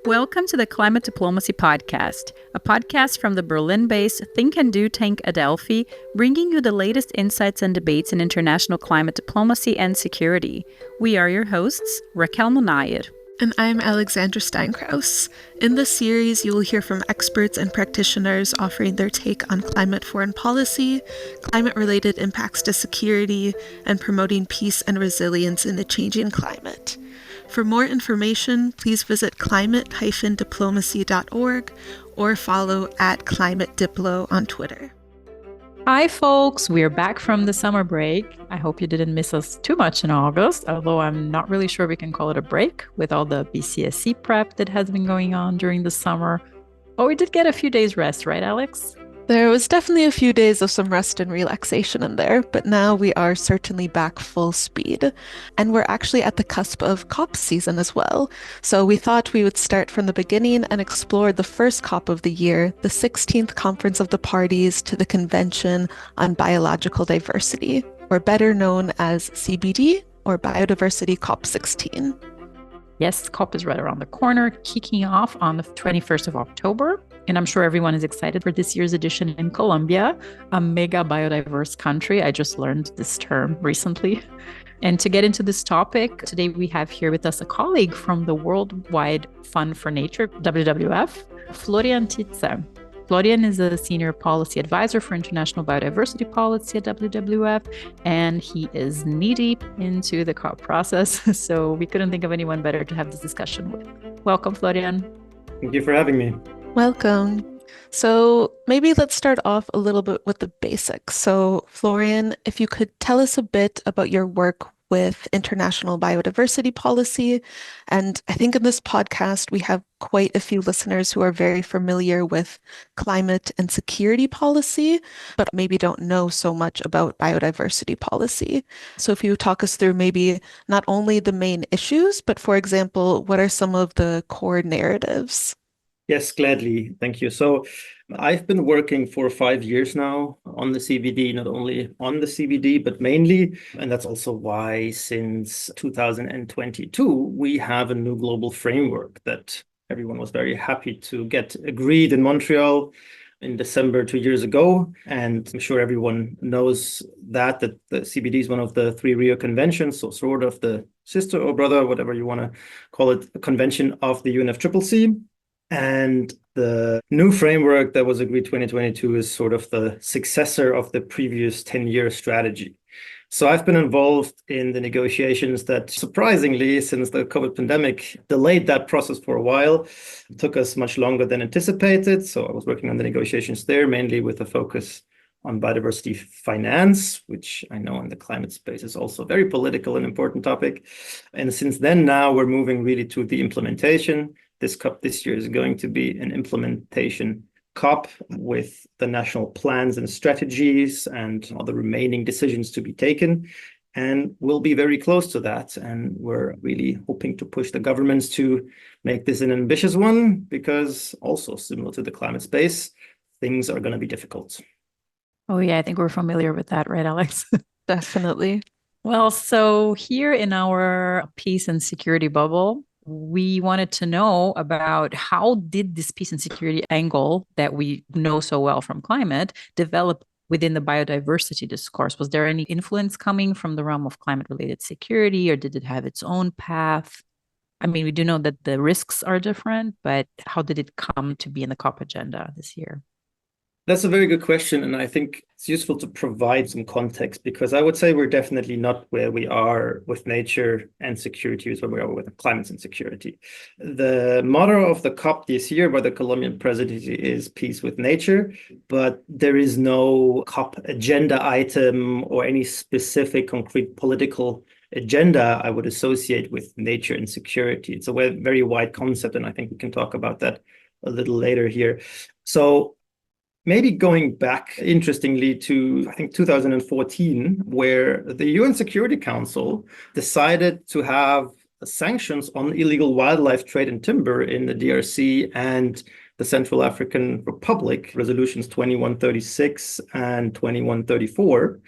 Welcome to the Climate Diplomacy Podcast, a podcast from the Berlin-based Think and Do tank Adelphi, bringing you the latest insights and debates in international climate diplomacy and security. We are your hosts, Raquel Monayed. And I'm Alexandra Steinkraus. In this series, you will hear from experts and practitioners offering their take on climate foreign policy, climate-related impacts to security, and promoting peace and resilience in a changing climate. For more information, please visit climate-diplomacy.org or follow @ClimateDiplo on Twitter. Hi, folks. We're back from the summer break. I hope you didn't miss us too much in August, although I'm not really sure we can call it a break with all the BCSC prep that has been going on during the summer. But we did get a few days rest, right, Alex? There was definitely a few days of some rest and relaxation in there, but now we are certainly back full speed. And we're actually at the cusp of COP season as well. So we thought we would start from the beginning and explore the first COP of the year, the 16th Conference of the Parties to the Convention on Biological Diversity, or better known as CBD or Biodiversity COP16. Yes, COP is right around the corner, kicking off on the 21st of October. And I'm sure everyone is excited for this year's edition in Colombia, a mega biodiverse country. I just learned this term recently. And to get into this topic, today we have here with us a colleague from the Worldwide Fund for Nature, WWF, Florian Titze. Florian is a senior policy advisor for International Biodiversity Policy at WWF, and he is knee-deep into the COP process. So we couldn't think of anyone better to have this discussion with. Welcome, Florian. Thank you for having me. Welcome. So maybe let's start off a little bit with the basics. So Florian, if you could tell us a bit about your work with International Biodiversity Policy. And I think in this podcast, we have quite a few listeners who are very familiar with climate and security policy, but maybe don't know so much about biodiversity policy. So if you talk us through maybe not only the main issues, but for example, what are some of the core narratives? Yes, gladly. Thank you. So I've been working for 5 years now on the CBD, not only on the CBD, but mainly. And that's also why since 2022, we have a new global framework that everyone was very happy to get agreed in Montreal in December 2 years ago. And I'm sure everyone knows that the CBD is one of the 3 Rio conventions, so sort of the sister or brother, whatever you want to call it, a convention of the UNFCCC. And the new framework that was agreed 2022 is sort of the successor of the previous 10-year strategy. So I've been involved in the negotiations that, surprisingly, since the COVID pandemic, delayed that process for a while. It took us much longer than anticipated. So I was working on the negotiations there, mainly with a focus on biodiversity finance, which I know in the climate space is also a very political and important topic. And since then, now we're moving really to the implementation. This COP this year is going to be an implementation COP with the national plans and strategies and all the remaining decisions to be taken. And we'll be very close to that. And we're really hoping to push the governments to make this an ambitious one, because also similar to the climate space, things are going to be difficult. Oh, yeah, I think we're familiar with that, right, Alex? Definitely. Well, so here in our peace and security bubble, we wanted to know about how did this peace and security angle that we know so well from climate develop within the biodiversity discourse? Was there any influence coming from the realm of climate-related security, or did it have its own path? I mean, we do know that the risks are different, but how did it come to be in the COP agenda this year? That's a very good question. And I think it's useful to provide some context, because I would say we're definitely not where we are with nature and security is where we are with climate and security. The motto of the COP this year by the Colombian presidency is peace with nature, but there is no COP agenda item or any specific concrete political agenda I would associate with nature and security. It's a very wide concept, and I think we can talk about that a little later here. So maybe going back, interestingly, to, I think, 2014, where the UN Security Council decided to have sanctions on illegal wildlife trade and timber in the DRC and the Central African Republic, resolutions 2136 and 2134,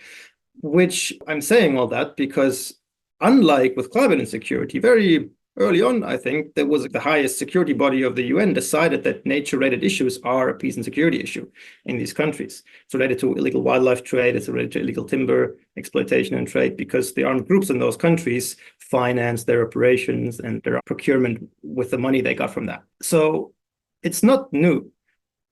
which I'm saying all that because unlike with climate insecurity, very early on, I think, there was the highest security body of the UN decided that nature-related issues are a peace and security issue in these countries. It's related to illegal wildlife trade, it's related to illegal timber exploitation and trade, because the armed groups in those countries finance their operations and their procurement with the money they got from that. So it's not new.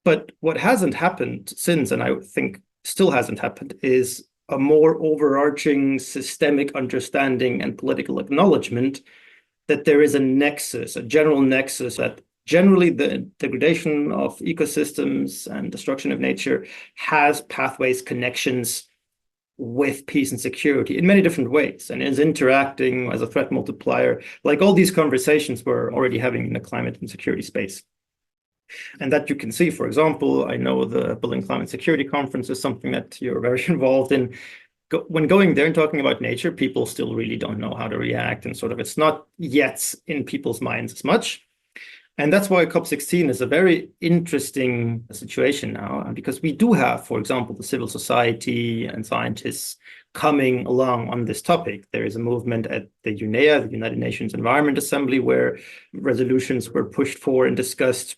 But what hasn't happened since, and I think still hasn't happened, is a more overarching systemic understanding and political acknowledgement that there is a nexus, a general nexus, that generally the degradation of ecosystems and destruction of nature has pathways, connections with peace and security in many different ways, and is interacting as a threat multiplier, like all these conversations we're already having in the climate and security space. And that you can see, for example, I know the Berlin Climate Security Conference is something that you're very involved in. When going there and talking about nature, people still really don't know how to react, and sort of it's not yet in people's minds as much. And that's why COP16 is a very interesting situation now, because we do have, for example, the civil society and scientists coming along on this topic. There is a movement at the UNEA, the United Nations Environment Assembly, where resolutions were pushed for and discussed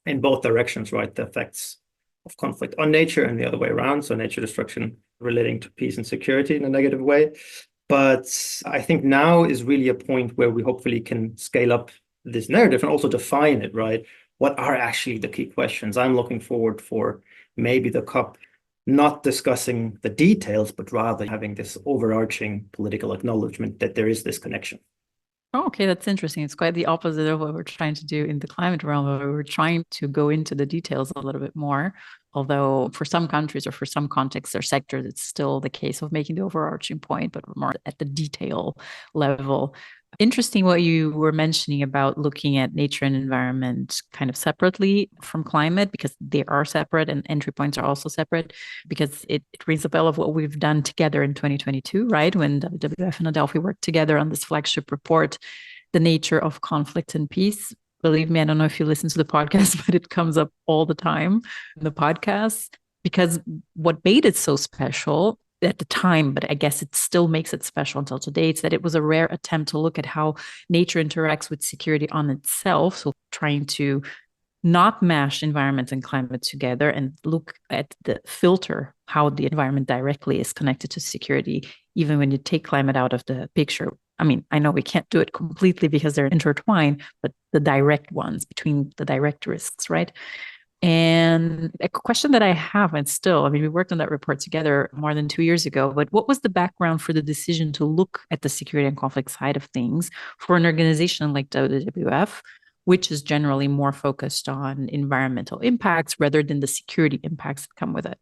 in both directions, right? The effects of conflict on nature and the other way around. So nature destruction relating to peace and security in a negative way. But I think now is really a point where we hopefully can scale up this narrative and also define it, right? What are actually the key questions? I'm looking forward for maybe the COP not discussing the details, but rather having this overarching political acknowledgement that there is this connection. Oh, okay, that's interesting. It's quite the opposite of what we're trying to do in the climate realm, where we're trying to go into the details a little bit more. Although for some countries or for some contexts or sectors, it's still the case of making the overarching point, but more at the detail level. Interesting what you were mentioning about looking at nature and environment kind of separately from climate, because they are separate and entry points are also separate, because it rings a bell of what we've done together in 2022, right? When WWF and Adelphi worked together on this flagship report, The Nature of Conflict and Peace. Believe me, I don't know if you listen to the podcast, but it comes up all the time in the podcast, because what made it so special at the time, but I guess it still makes it special until today, it's that it was a rare attempt to look at how nature interacts with security on itself. So trying to not mash environment and climate together and look at the filter, how the environment directly is connected to security, even when you take climate out of the picture. I mean, I know we can't do it completely because they're intertwined, but the direct ones between the direct risks, right? And a question that I have, and still, I mean, we worked on that report together more than 2 years ago, but what was the background for the decision to look at the security and conflict side of things for an organization like WWF, which is generally more focused on environmental impacts rather than the security impacts that come with it?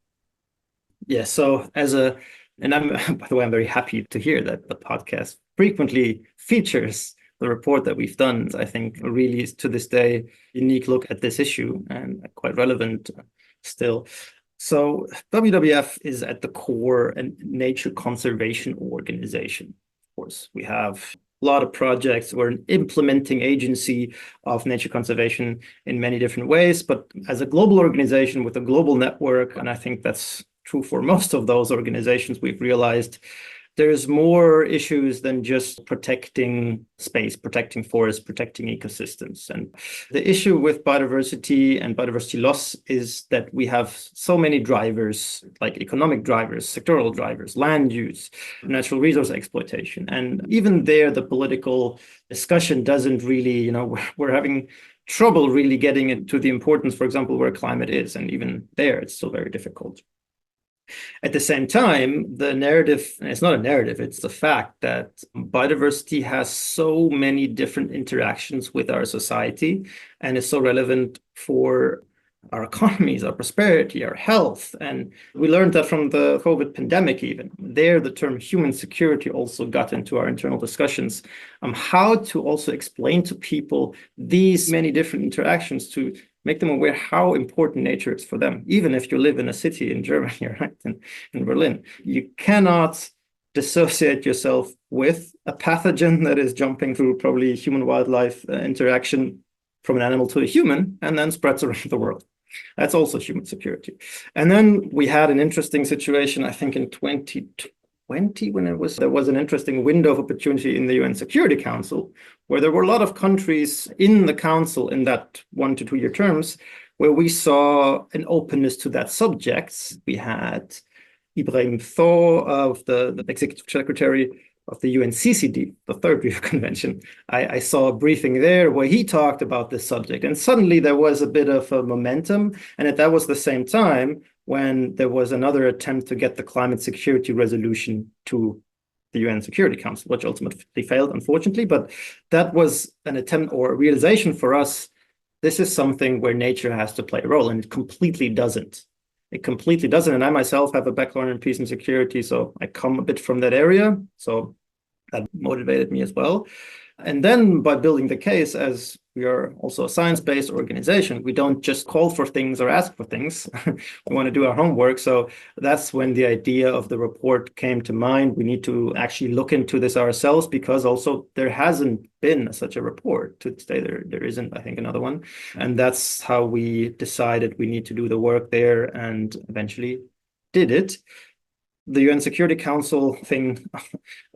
Yeah, so and I'm, by the way, I'm very happy to hear that the podcast frequently features the report that we've done. I think really is to this day unique look at this issue and quite relevant still. So WWF is at the core a nature conservation organization. Of course, we have a lot of projects. We're an implementing agency of nature conservation in many different ways, but as a global organization with a global network, and I think that's true for most of those organizations, we've realized there's more issues than just protecting space, protecting forests, protecting ecosystems. And the issue with biodiversity and biodiversity loss is that we have so many drivers, like economic drivers, sectoral drivers, land use, natural resource exploitation. And even there, the political discussion doesn't really, we're having trouble really getting into the importance, for example, where climate is. And even there, it's still very difficult. At the same time, the narrative, and it's not a narrative, it's the fact that biodiversity has so many different interactions with our society and is so relevant for our economies, our prosperity, our health. And we learned that from the COVID pandemic even. There, the term human security also got into our internal discussions on how to also explain to people these many different interactions, to make them aware how important nature is for them. Even if you live in a city in Germany, right, in Berlin, you cannot dissociate yourself with a pathogen that is jumping through probably human-wildlife interaction from an animal to a human and then spreads around the world. That's also human security. And then we had an interesting situation, I think in 2020 2020 when there was an interesting window of opportunity in the UN Security Council, where there were a lot of countries in the council in that 1 to 2 year terms, where we saw an openness to that subject. We had Ibrahim Thaw of the executive secretary of the UNCCD, the Third Rio Convention. I saw a briefing there where he talked about this subject, and suddenly there was a bit of a momentum. And that was the same time when there was another attempt to get the climate security resolution to the UN Security Council, which ultimately failed, unfortunately. But that was an attempt or a realization for us. This is something where nature has to play a role, and it completely doesn't. It completely doesn't. And I myself have a background in peace and security, so I come a bit from that area. So that motivated me as well. And then by building the case, as we are also a science-based organization, we don't just call for things or ask for things. We want to do our homework. So that's when the idea of the report came to mind. We need to actually look into this ourselves, because also there hasn't been such a report. To today, there isn't, I think, another one. And that's how we decided we need to do the work there, and eventually did it. The UN Security Council thing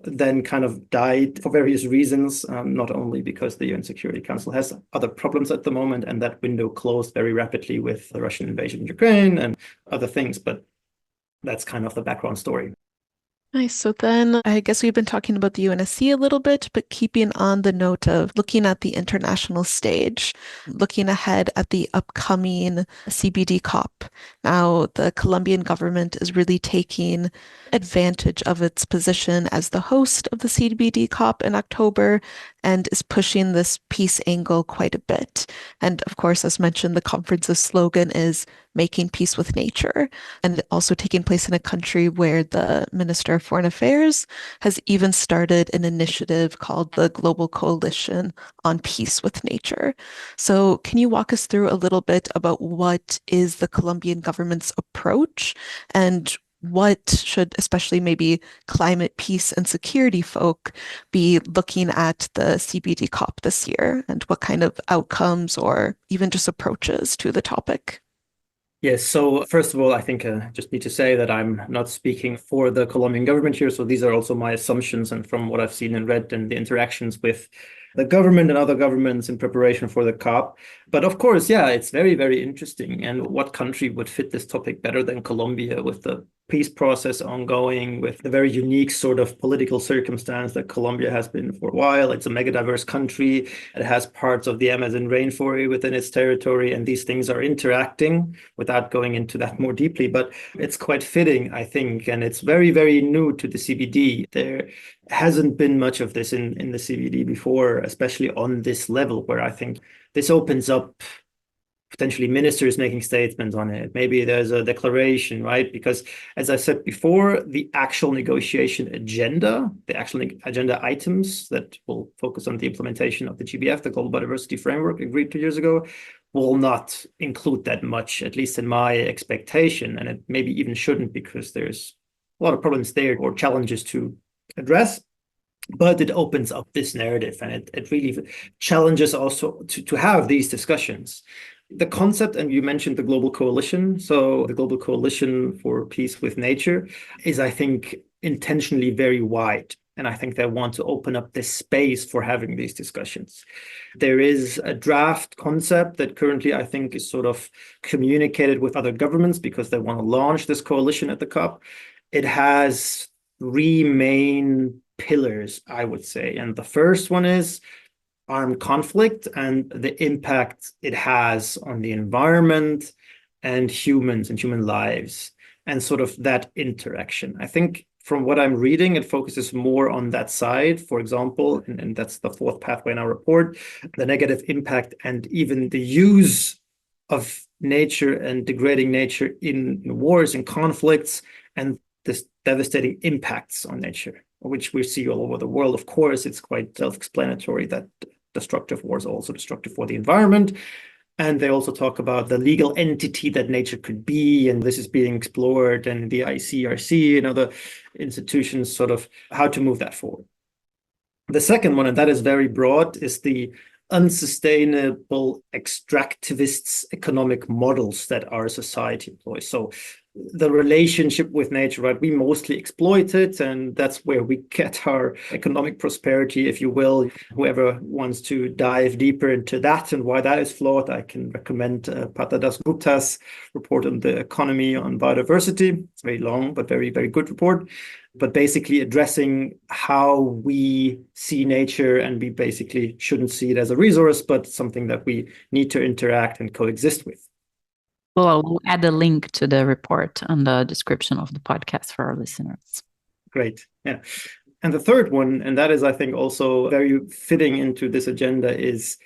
then kind of died for various reasons, not only because the UN Security Council has other problems at the moment, and that window closed very rapidly with the Russian invasion in Ukraine and other things, but that's kind of the background story. Nice. So then I guess we've been talking about the UNSC a little bit, but keeping on the note of looking at the international stage, looking ahead at the upcoming CBD COP. Now, the Colombian government is really taking advantage of its position as the host of the CBD COP in October and is pushing this peace angle quite a bit. And of course, as mentioned, the conference's slogan is making peace with nature, and also taking place in a country where the Minister of Foreign Affairs has even started an initiative called the Global Coalition on Peace with Nature. So can you walk us through a little bit about what is the Colombian government's approach, and what should especially maybe climate, peace, and security folk be looking at the CBD COP this year, and what kind of outcomes or even just approaches to the topic? Yes, so first of all, I think I just need to say that I'm not speaking for the Colombian government here. So these are also my assumptions and from what I've seen and read and the interactions with the government and other governments in preparation for the COP. But of course, yeah, it's very, very interesting. And what country would fit this topic better than Colombia, with the peace process ongoing, with the very unique sort of political circumstance that Colombia has been for a while. It's a mega diverse country. It has parts of the Amazon rainforest within its territory, and these things are interacting without going into that more deeply. But it's quite fitting, I think, and it's very, very new to the CBD. There hasn't been much of this in the CBD before, especially on this level, where I think this opens up potentially ministers making statements on it. Maybe there's a declaration, right? Because as I said before, the actual negotiation agenda, the actual agenda items that will focus on the implementation of the GBF, the Global Biodiversity Framework agreed 2 years ago, will not include that much, at least in my expectation. And it maybe even shouldn't, because there's a lot of problems there or challenges to address. But it opens up this narrative, and it really challenges also to have these discussions. The concept, and you mentioned the Global Coalition. So the Global Coalition for Peace with Nature is, I think, intentionally very wide. And I think they want to open up this space for having these discussions. There is a draft concept that currently, I think, is sort of communicated with other governments because they want to launch this coalition at the COP. It has 3 main pillars, I would say. And the first one is armed conflict and the impact it has on the environment and humans and human lives, and sort of that interaction. I think from what I'm reading, it focuses more on that side, for example, and that's the 4th pathway in our report, the negative impact and even the use of nature and degrading nature in wars and conflicts, and this devastating impacts on nature, which we see all over the world. Of course, it's quite self-explanatory that destructive wars are also destructive for the environment. And they also talk about the legal entity that nature could be, and this is being explored, and the ICRC and other institutions, sort of how to move that forward. The second one, and that is very broad, is the unsustainable extractivists economic models that our society employs. So the relationship with nature, right? We mostly exploit it, and that's where we get our economic prosperity, if you will. Whoever wants to dive deeper into that and why that is flawed, I can recommend Pata Dasgupta's report on the economy on biodiversity. It's very long, but very, very good report. But basically addressing how we see nature, and we basically shouldn't see it as a resource, but something that we need to interact and coexist with. Well, we'll add a link to the report on the description of the podcast for our listeners. Great. Yeah. And the third one, and that is, I think, also very fitting into this agenda, is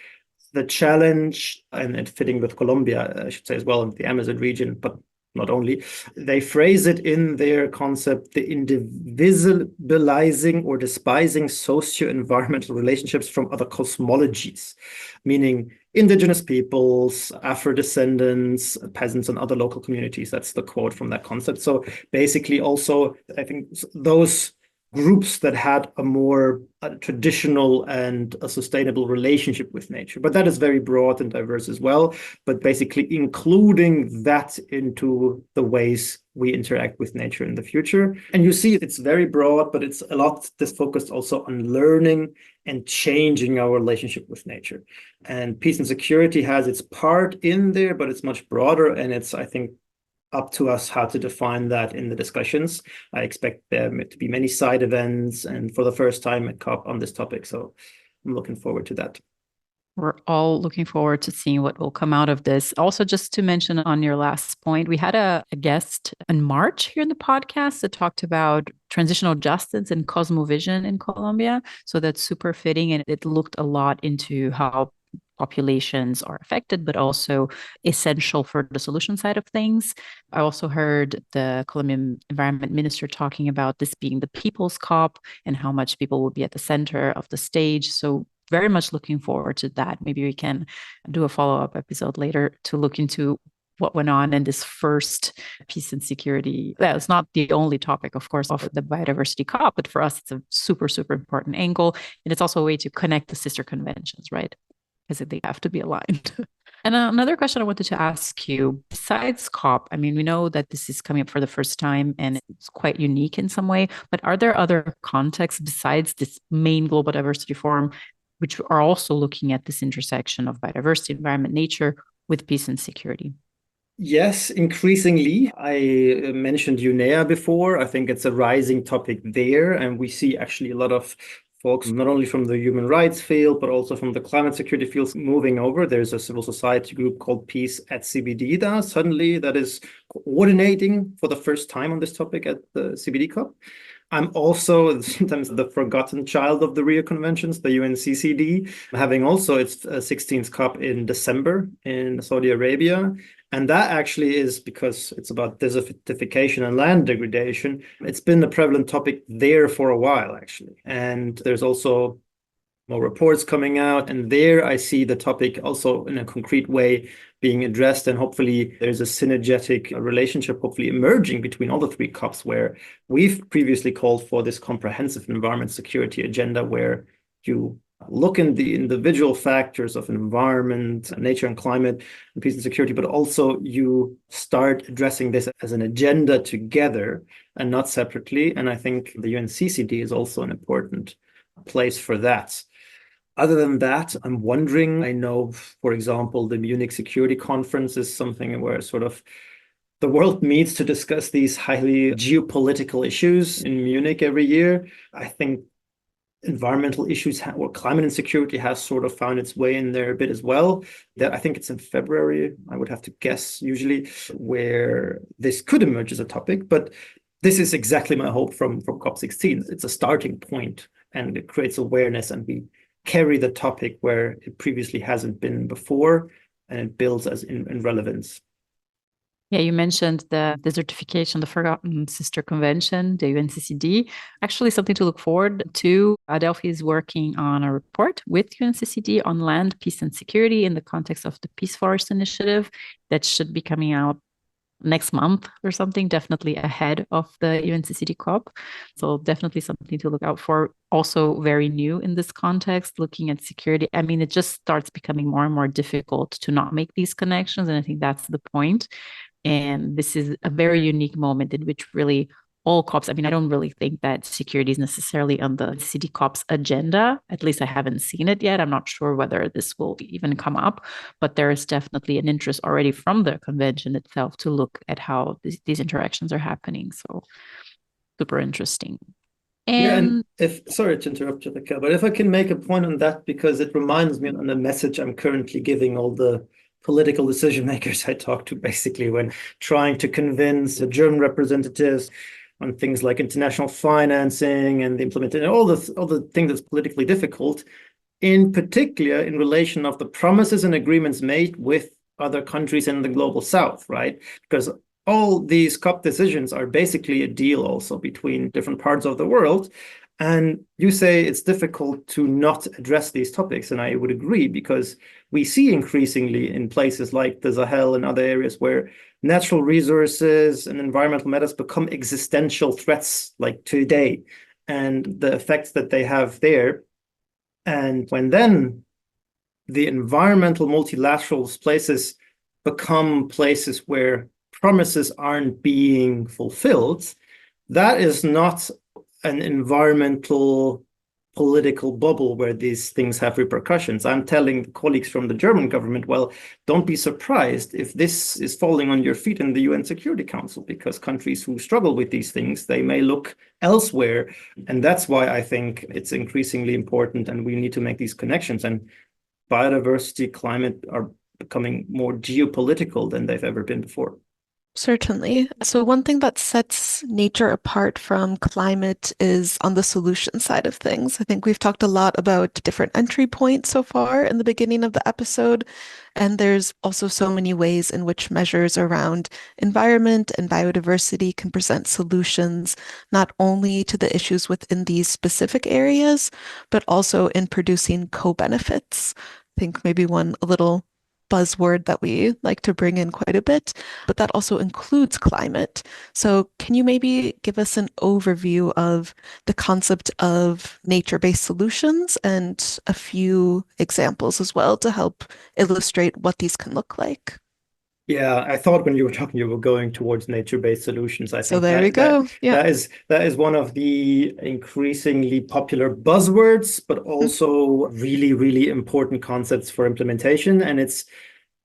the challenge, and fitting with Colombia, I should say as well, in the Amazon region, but not only. They phrase it in their concept, the indivisibilizing or despising socio-environmental relationships from other cosmologies, meaning indigenous peoples, Afro-descendants, peasants, and other local communities. That's the quote from that concept. So basically also, I think those groups that had a more traditional and a sustainable relationship with nature. But that is very broad and diverse as well. But basically including that into the ways we interact with nature in the future. And you see it's very broad, but it's a lot that's focused also on learning and changing our relationship with nature. And peace and security has its part in there, but it's much broader. And it's, I think, up to us how to define that in the discussions. I expect there to be many side events, and for the first time at COP on this topic. So I'm looking forward to that. We're all looking forward to seeing what will come out of this. Also, just to mention on your last point, we had a guest in March here in the podcast that talked about transitional justice and cosmovision in Colombia. So that's super fitting. And it looked a lot into how populations are affected, but also essential for the solution side of things. I also heard the Colombian environment minister talking about this being the People's COP and how much people will be at the center of the stage. So very much looking forward to that. Maybe we can do a follow-up episode later to look into what went on in this first peace and security. That's not the only topic, of course, of the Biodiversity COP, but for us, it's a super, super important angle. And it's also a way to connect the sister conventions, right? Because they have to be aligned. And another question I wanted to ask you, besides COP, I mean, we know that this is coming up for the first time and it's quite unique in some way, but are there other contexts besides this main Global Diversity Forum, which are also looking at this intersection of biodiversity, environment, nature with peace and security? Yes, increasingly. I mentioned UNEA before. I think it's a rising topic there, and we see actually a lot of folks, not only from the human rights field, but also from the climate security fields moving over. There's a civil society group called Peace at CBD that is coordinating for the first time on this topic at the CBD COP. I'm also sometimes the forgotten child of the Rio Conventions, the UNCCD, having also its 16th COP in December in Saudi Arabia. And that actually is because it's about desertification and land degradation. It's been a prevalent topic there for a while, actually. And there's also more reports coming out. And there I see the topic also in a concrete way being addressed. And hopefully there's a synergetic relationship, hopefully emerging between all the three COPs, where we've previously called for this comprehensive environment security agenda, where you look in the individual factors of environment, nature and climate, and peace and security, but also you start addressing this as an agenda together and not separately. And I think the UNCCD is also an important place for that. Other than that, I'm wondering, I know, for example, the Munich Security Conference is something where sort of the world meets to discuss these highly geopolitical issues in Munich every year. I think environmental issues or climate insecurity has sort of found its way in there a bit as well. That I think it's in February, I would have to guess usually, where this could emerge as a topic. But this is exactly my hope from COP16. It's a starting point and it creates awareness, and we carry the topic where it previously hasn't been before, and it builds as in relevance. Yeah, you mentioned the desertification, the Forgotten Sister Convention, the UNCCD. Actually, something to look forward to. Adelphi is working on a report with UNCCD on land, peace, and security in the context of the Peace Forest Initiative that should be coming out next month or something, definitely ahead of the UNCCD COP. So definitely something to look out for. Also very new in this context, looking at security. I mean, it just starts becoming more and more difficult to not make these connections. And I think that's the point. And this is a very unique moment in which really all COPs, I mean, I don't really think that security is necessarily on the CBD COP's agenda. At least I haven't seen it yet. I'm not sure whether this will even come up, but there is definitely an interest already from the convention itself to look at how these interactions are happening. So super interesting. And sorry to interrupt you, Rebecca, but if I can make a point on that, because it reminds me on the message I'm currently giving all the political decision makers I talk to, basically, when trying to convince the German representatives on things like international financing and the implementation, all the things that's politically difficult, in particular in relation of the promises and agreements made with other countries in the global south, right? Because all these COP decisions are basically a deal also between different parts of the world. And you say it's difficult to not address these topics. And I would agree, because we see increasingly in places like the Sahel and other areas where natural resources and environmental matters become existential threats, like today, and the effects that they have there. And when then the environmental multilateral places become places where promises aren't being fulfilled, that is not an environmental political bubble where these things have repercussions. I'm telling colleagues from the German government, well, don't be surprised if this is falling on your feet in the UN Security Council, because countries who struggle with these things, they may look elsewhere. And that's why I think it's increasingly important, and we need to make these connections. And biodiversity, climate are becoming more geopolitical than they've ever been before. Certainly. So one thing that sets nature apart from climate is on the solution side of things. I think we've talked a lot about different entry points so far in the beginning of the episode, and there's also so many ways in which measures around environment and biodiversity can present solutions, not only to the issues within these specific areas, but also in producing co-benefits. I think maybe one a little buzzword that we like to bring in quite a bit, but that also includes climate. So can you maybe give us an overview of the concept of nature-based solutions and a few examples as well to help illustrate what these can look like? Yeah, I thought when you were talking, you were going towards nature-based solutions. I So think there we go. Yeah. that is one of the increasingly popular buzzwords, but also really, really important concepts for implementation. And it's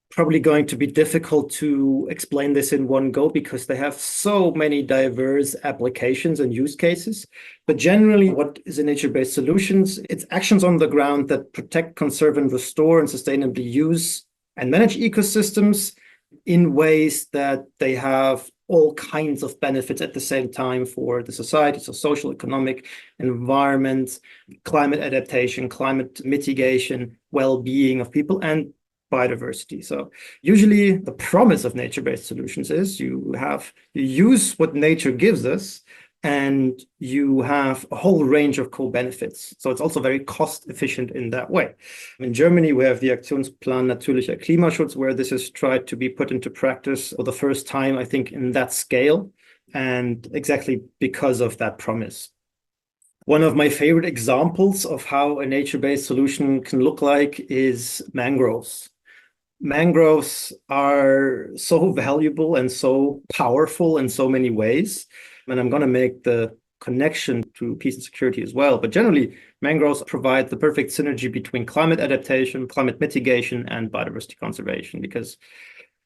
probably going to be difficult to explain this in one go because they have so many diverse applications and use cases. But generally, what is a nature-based solutions? It's actions on the ground that protect, conserve, and restore and sustainably use and manage ecosystems in ways that they have all kinds of benefits at the same time for the society, so social, economic, environment, climate adaptation, climate mitigation, well-being of people, and biodiversity. So usually the promise of nature-based solutions is you use what nature gives us, and you have a whole range of co-benefits. So it's also very cost efficient in that way. In Germany, we have the Aktionsplan Natürlicher Klimaschutz, where this is tried to be put into practice for the first time, I think, in that scale, and exactly because of that promise. One of my favorite examples of how a nature-based solution can look like is mangroves. Mangroves are so valuable and so powerful in so many ways. And I'm going to make the connection to peace and security as well. But generally, mangroves provide the perfect synergy between climate adaptation, climate mitigation, and biodiversity conservation. Because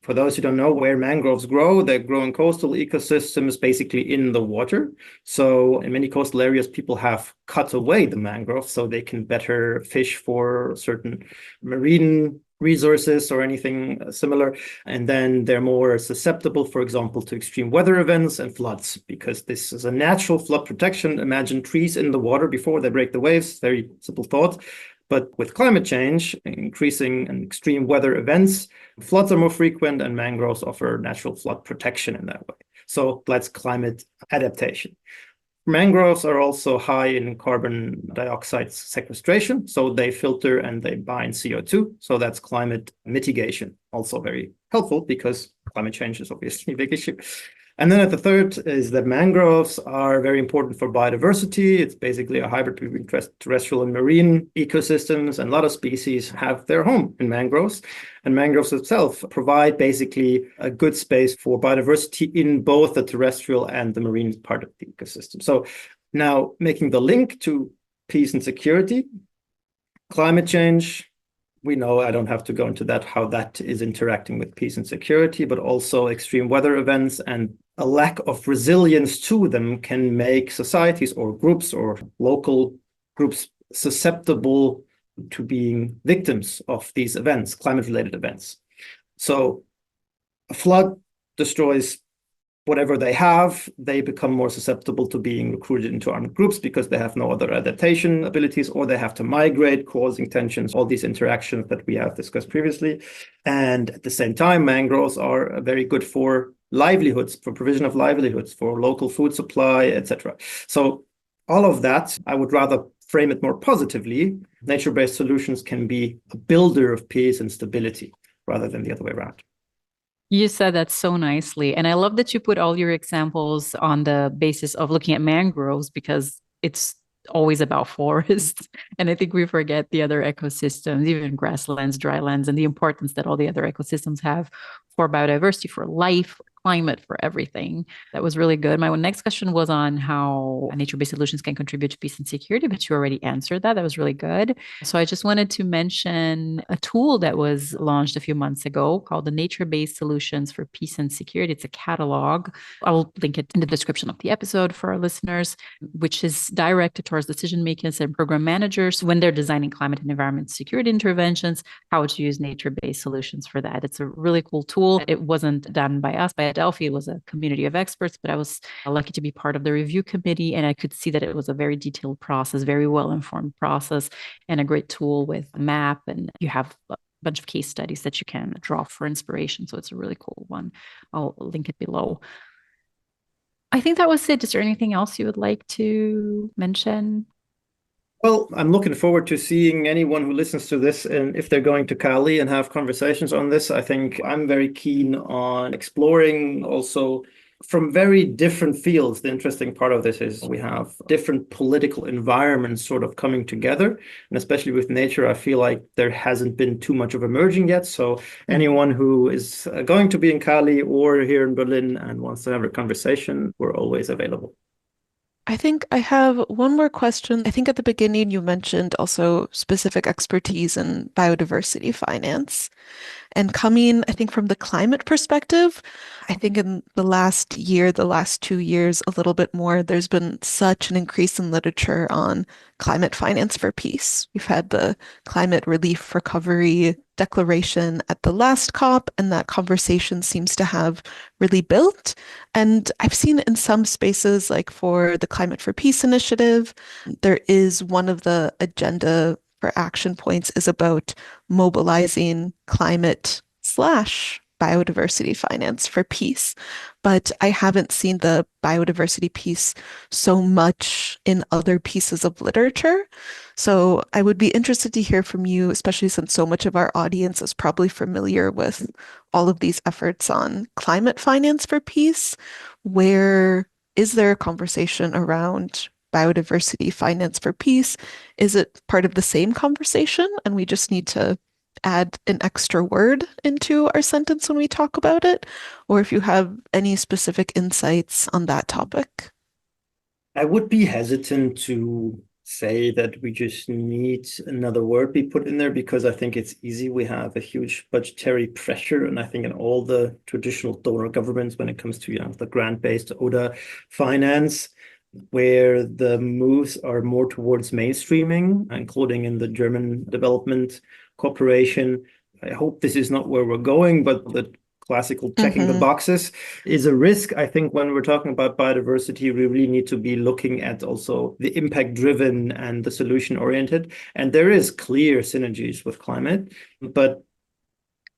for those who don't know where mangroves grow, they grow in coastal ecosystems, basically in the water. So in many coastal areas, people have cut away the mangroves so they can better fish for certain marine resources or anything similar. And then they're more susceptible, for example, to extreme weather events and floods, because this is a natural flood protection. Imagine trees in the water before they break the waves. Very simple thought. But with climate change, increasing and extreme weather events, floods are more frequent, and mangroves offer natural flood protection in that way. So that's climate adaptation. Mangroves are also high in carbon dioxide sequestration, so they filter and they bind CO2. So that's climate mitigation, also very helpful because climate change is obviously a big issue. And then at the third is that mangroves are very important for biodiversity. It's basically a hybrid between terrestrial and marine ecosystems, and a lot of species have their home in mangroves. And mangroves itself provide basically a good space for biodiversity in both the terrestrial and the marine part of the ecosystem. So now making the link to peace and security, climate change, we know, I don't have to go into that, how that is interacting with peace and security, but also extreme weather events and a lack of resilience to them can make societies or groups or local groups susceptible to being victims of these events, climate-related events. So a flood destroys whatever they have, they become more susceptible to being recruited into armed groups because they have no other adaptation abilities, or they have to migrate, causing tensions, all these interactions that we have discussed previously. And at the same time, mangroves are very good for livelihoods, for provision of livelihoods, for local food supply, etc. So all of that, I would rather frame it more positively. Nature-based solutions can be a builder of peace and stability rather than the other way around. You said that so nicely. And I love that you put all your examples on the basis of looking at mangroves because it's always about forests. And I think we forget the other ecosystems, even grasslands, drylands, and the importance that all the other ecosystems have for biodiversity, for life, for climate, for everything. That was really good. My next question was on how nature-based solutions can contribute to peace and security, but you already answered that. That was really good. So I just wanted to mention a tool that was launched a few months ago called the Nature-Based Solutions for Peace and Security. It's a catalog. I will link it in the description of the episode for our listeners, which is directed towards decision makers and program managers when they're designing climate and environment security interventions, how to use nature-based solutions for that. It's a really cool tool. It wasn't done by us, by Adelphi. It was a community of experts, but I was lucky to be part of the review committee, and I could see that it was a very detailed process, very well-informed process, and a great tool with a map, and you have a bunch of case studies that you can draw for inspiration. So it's a really cool one. I'll link it below. I think that was it. Is there anything else you would like to mention? Well, I'm looking forward to seeing anyone who listens to this, and if they're going to Cali and have conversations on this. I think I'm very keen on exploring also from very different fields. The interesting part of this is we have different political environments sort of coming together. And especially with nature, I feel like there hasn't been too much of emerging yet. So anyone who is going to be in Cali or here in Berlin and wants to have a conversation, we're always available. I think I have one more question. I think at the beginning you mentioned also specific expertise in biodiversity finance. And coming, I think, from the climate perspective, I think in the last year, the last 2 years, a little bit more, there's been such an increase in literature on climate finance for peace. We've had the Climate Relief Recovery Declaration at the last COP, and that conversation seems to have really built. And I've seen in some spaces, like for the Climate for Peace initiative, there is one of the agenda for action points is about mobilizing climate / biodiversity finance for peace. But I haven't seen the biodiversity piece so much in other pieces of literature. So I would be interested to hear from you, especially since so much of our audience is probably familiar with all of these efforts on climate finance for peace. Where is there a conversation around biodiversity finance for peace? Is it part of the same conversation and we just need to add an extra word into our sentence when we talk about it? Or if you have any specific insights on that topic? I would be hesitant to say that we just need another word be put in there because I think it's easy. We have a huge budgetary pressure, and I think in all the traditional donor governments when it comes to the grant-based ODA finance, where the moves are more towards mainstreaming, including in the German development cooperation. I hope this is not where we're going, but the classical checking the boxes is a risk. I think when we're talking about biodiversity, we really need to be looking at also the impact driven and the solution oriented. And there is clear synergies with climate, but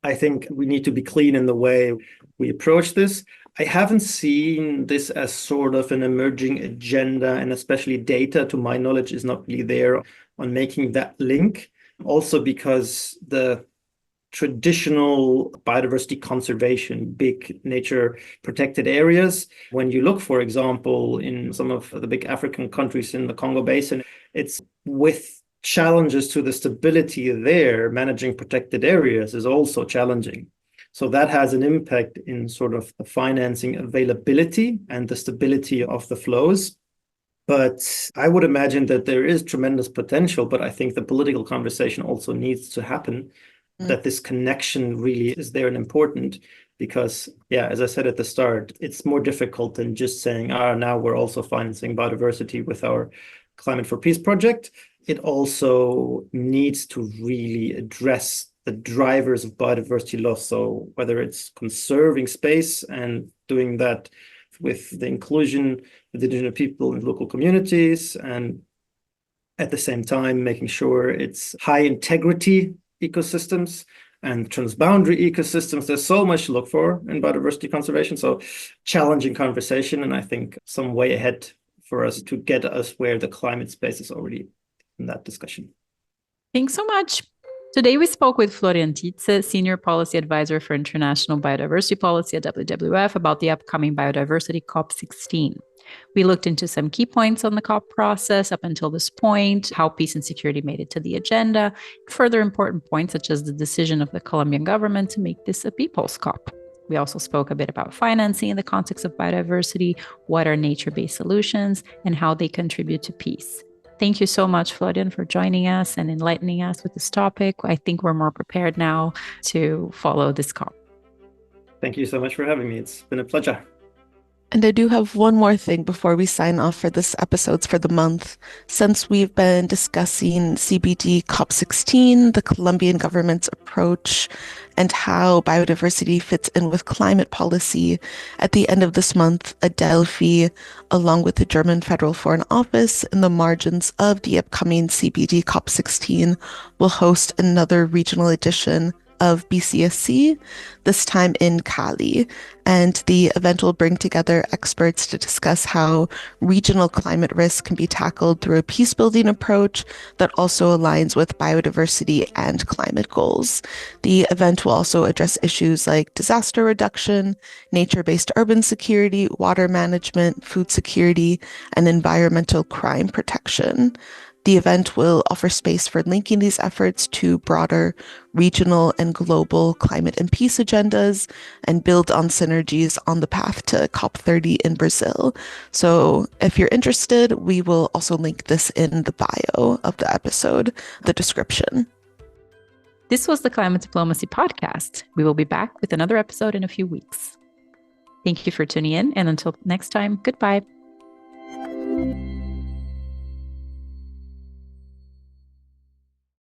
I think we need to be clean in the way we approach this. I haven't seen this as sort of an emerging agenda, and especially data, to my knowledge, is not really there on making that link. Also because the traditional biodiversity conservation, big nature protected areas. When you look, for example, in some of the big African countries in the Congo Basin, it's with challenges to the stability there, managing protected areas is also challenging. So that has an impact in sort of the financing availability and the stability of the flows. But I would imagine that there is tremendous potential, but I think the political conversation also needs to happen, that this connection really is there and important. Because, yeah, as I said at the start, it's more difficult than just saying, now we're also financing biodiversity with our Climate for Peace project. It also needs to really address the drivers of biodiversity loss. So whether it's conserving space and doing that with the inclusion of the indigenous people in local communities, and at the same time making sure it's high integrity ecosystems and transboundary ecosystems. There's so much to look for in biodiversity conservation. So challenging conversation, and I think some way ahead for us to get us where the climate space is already in that discussion. Thanks so much. Today, we spoke with Florian Titze, Senior Policy Advisor for International Biodiversity Policy at WWF, about the upcoming Biodiversity COP16. We looked into some key points on the COP process up until this point, how peace and security made it to the agenda, further important points such as the decision of the Colombian government to make this a People's COP. We also spoke a bit about financing in the context of biodiversity, what are nature-based solutions, and how they contribute to peace. Thank you so much, Florian, for joining us and enlightening us with this topic. I think we're more prepared now to follow this COP. Thank you so much for having me. It's been a pleasure. And I do have one more thing before we sign off for this episodes for the month. Since we've been discussing CBD COP16, the Colombian government's approach, and how biodiversity fits in with climate policy, at the end of this month, Adelphi, along with the German Federal Foreign Office in the margins of the upcoming CBD COP16, will host another regional edition of BCSC, this time in Cali. And the event will bring together experts to discuss how regional climate risk can be tackled through a peace-building approach that also aligns with biodiversity and climate goals. The event will also address issues like disaster reduction, nature-based urban security, water management, food security, and environmental crime protection. The event will offer space for linking these efforts to broader regional and global climate and peace agendas and build on synergies on the path to COP30 in Brazil. So if you're interested, we will also link this in the bio of the episode, the description. This was the Climate Diplomacy Podcast. We will be back with another episode in a few weeks. Thank you for tuning in, and until next time, goodbye.